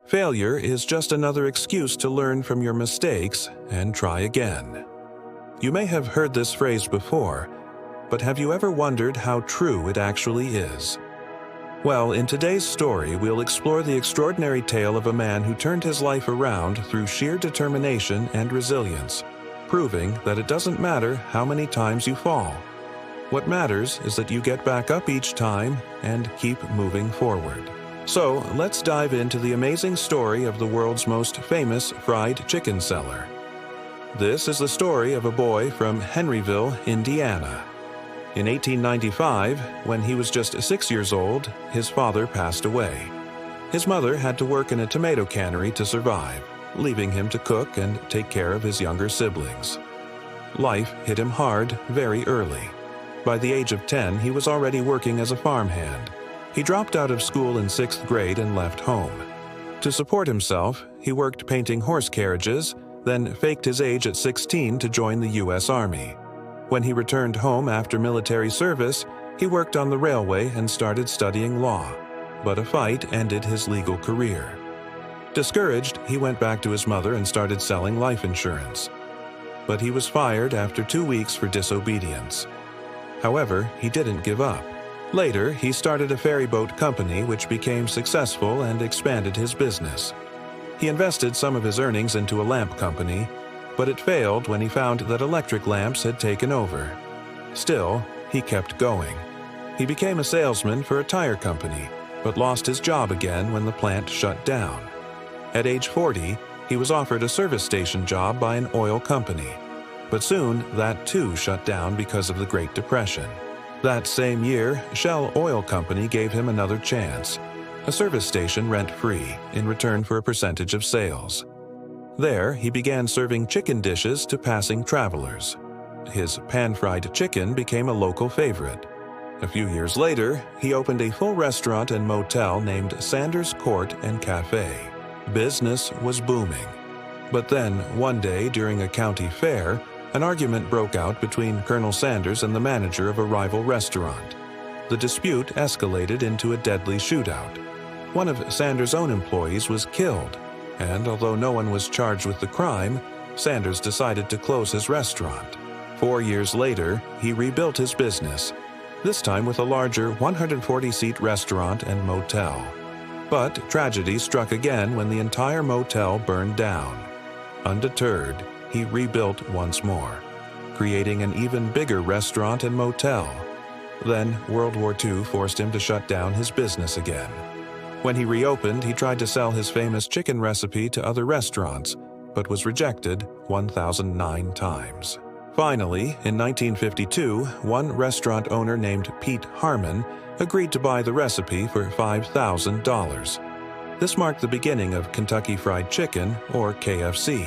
Failure is just another excuse to learn from your mistakes and try again. You may have heard this phrase before, but have you ever wondered how true it actually is? Well, in today's story, we'll explore the extraordinary tale of a man who turned his life around through sheer determination and resilience, proving that it doesn't matter how many times you fall. What matters is that you get back up each time and keep moving forward. So, let's dive into the amazing story of the world's most famous fried chicken seller. This is the story of a boy from Henryville, Indiana. In 1895, when he was just 6 years old, his father passed away. His mother had to work in a tomato cannery to survive, leaving him to cook and take care of his younger siblings. Life hit him hard very early. By the age of 10, he was already working as a farmhand. He dropped out of school in 6th grade and left home. To support himself, he worked painting horse carriages, then faked his age at 16 to join the U.S. Army. When he returned home after military service, he worked on the railway and started studying law. But a fight ended his legal career. Discouraged, he went back to his mother and started selling life insurance. But he was fired after 2 weeks for disobedience. However, he didn't give up. Later, he started a ferry boat company which became successful and expanded his business. He invested some of his earnings into a lamp company, but it failed when he found that electric lamps had taken over. Still, he kept going. He became a salesman for a tire company, but lost his job again when the plant shut down. At age 40, he was offered a service station job by an oil company, but soon that too shut down because of the Great Depression. That same year, Shell Oil Company gave him another chance, a service station rent-free in return for a percentage of sales. There, he began serving chicken dishes to passing travelers. His pan-fried chicken became a local favorite. A few years later, he opened a full restaurant and motel named Sanders Court and Cafe. Business was booming. But then, one day during a county fair, an argument broke out between Colonel Sanders and the manager of a rival restaurant. The dispute escalated into a deadly shootout. One of Sanders' own employees was killed, and although no one was charged with the crime, Sanders decided to close his restaurant. 4 years later, he rebuilt his business, this time with a larger 140-seat restaurant and motel. But tragedy struck again when the entire motel burned down. Undeterred, he rebuilt once more, creating an even bigger restaurant and motel. Then World War II forced him to shut down his business again. When he reopened, he tried to sell his famous chicken recipe to other restaurants, but was rejected 1,009 times. Finally, in 1952, one restaurant owner named Pete Harmon agreed to buy the recipe for $5,000. This marked the beginning of Kentucky Fried Chicken, or KFC.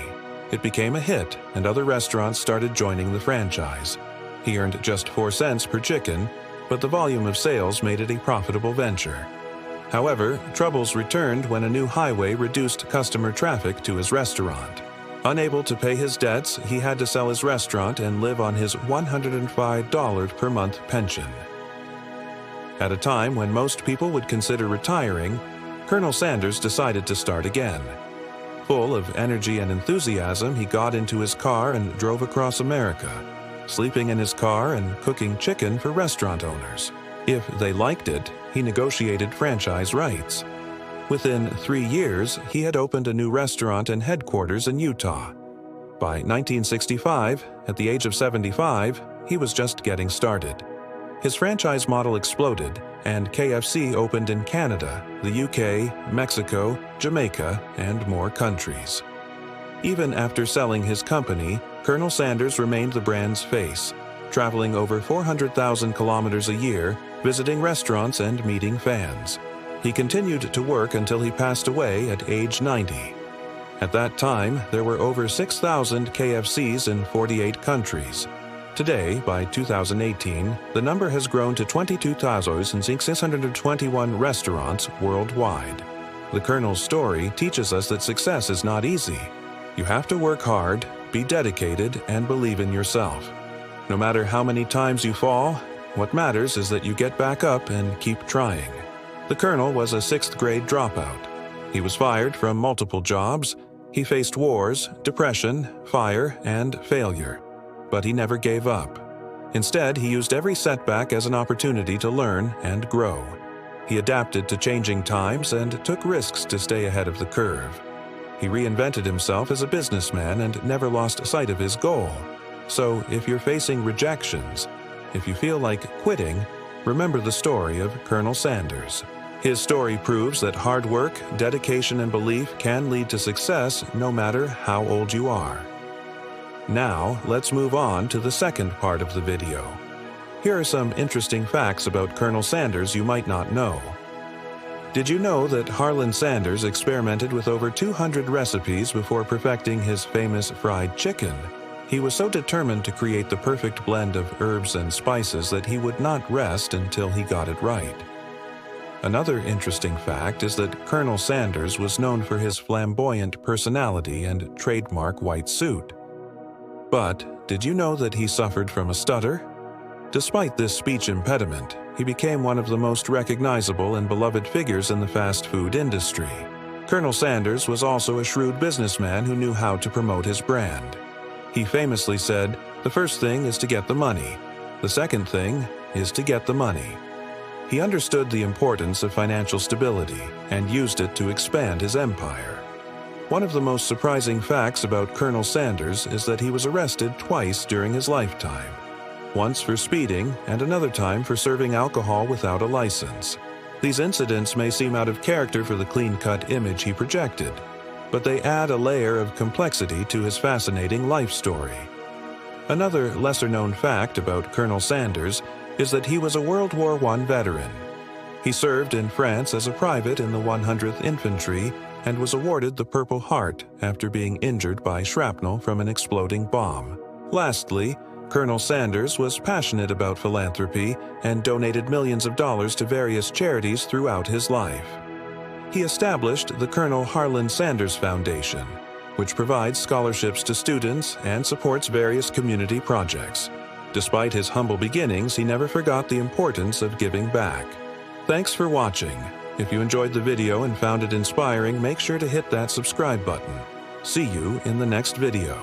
It became a hit, and other restaurants started joining the franchise. He earned just 4 cents per chicken, but the volume of sales made it a profitable venture. However, troubles returned when a new highway reduced customer traffic to his restaurant. Unable to pay his debts, he had to sell his restaurant and live on his $105 per month pension. At a time when most people would consider retiring, Colonel Sanders decided to start again. Full of energy and enthusiasm, he got into his car and drove across America, sleeping in his car and cooking chicken for restaurant owners. If they liked it, he negotiated franchise rights. Within 3 years, he had opened a new restaurant and headquarters in Utah. By 1965, at the age of 75, he was just getting started. His franchise model exploded, and KFC opened in Canada, the UK, Mexico, Jamaica, and more countries. Even after selling his company, Colonel Sanders remained the brand's face, traveling over 400,000 kilometers a year, visiting restaurants and meeting fans. He continued to work until he passed away at age 90. At that time, there were over 6,000 KFCs in 48 countries. Today, by 2018, the number has grown to 22,621 restaurants worldwide. The Colonel's story teaches us that success is not easy. You have to work hard, be dedicated, and believe in yourself. No matter how many times you fall, what matters is that you get back up and keep trying. The Colonel was a 6th grade dropout. He was fired from multiple jobs. He faced wars, depression, fire, and failure. But he never gave up. Instead, he used every setback as an opportunity to learn and grow. He adapted to changing times and took risks to stay ahead of the curve. He reinvented himself as a businessman and never lost sight of his goal. So, if you're facing rejections, if you feel like quitting, remember the story of Colonel Sanders. His story proves that hard work, dedication, and belief can lead to success no matter how old you are. Now, let's move on to the second part of the video. Here are some interesting facts about Colonel Sanders you might not know. Did you know that Harland Sanders experimented with over 200 recipes before perfecting his famous fried chicken? He was so determined to create the perfect blend of herbs and spices that he would not rest until he got it right. Another interesting fact is that Colonel Sanders was known for his flamboyant personality and trademark white suit. But did you know that he suffered from a stutter? Despite this speech impediment, he became one of the most recognizable and beloved figures in the fast food industry. Colonel Sanders was also a shrewd businessman who knew how to promote his brand. He famously said, "The first thing is to get the money. The second thing is to get the money." He understood the importance of financial stability and used it to expand his empire. One of the most surprising facts about Colonel Sanders is that he was arrested twice during his lifetime. Once for speeding and another time for serving alcohol without a license. These incidents may seem out of character for the clean-cut image he projected, but they add a layer of complexity to his fascinating life story. Another lesser-known fact about Colonel Sanders is that he was a World War I veteran. He served in France as a private in the 100th Infantry and was awarded the Purple Heart after being injured by shrapnel from an exploding bomb. Lastly, Colonel Sanders was passionate about philanthropy and donated millions of dollars to various charities throughout his life. He established the Colonel Harland Sanders Foundation, which provides scholarships to students and supports various community projects. Despite his humble beginnings, he never forgot the importance of giving back. Thanks for watching. If you enjoyed the video and found it inspiring, make sure to hit that subscribe button. See you in the next video.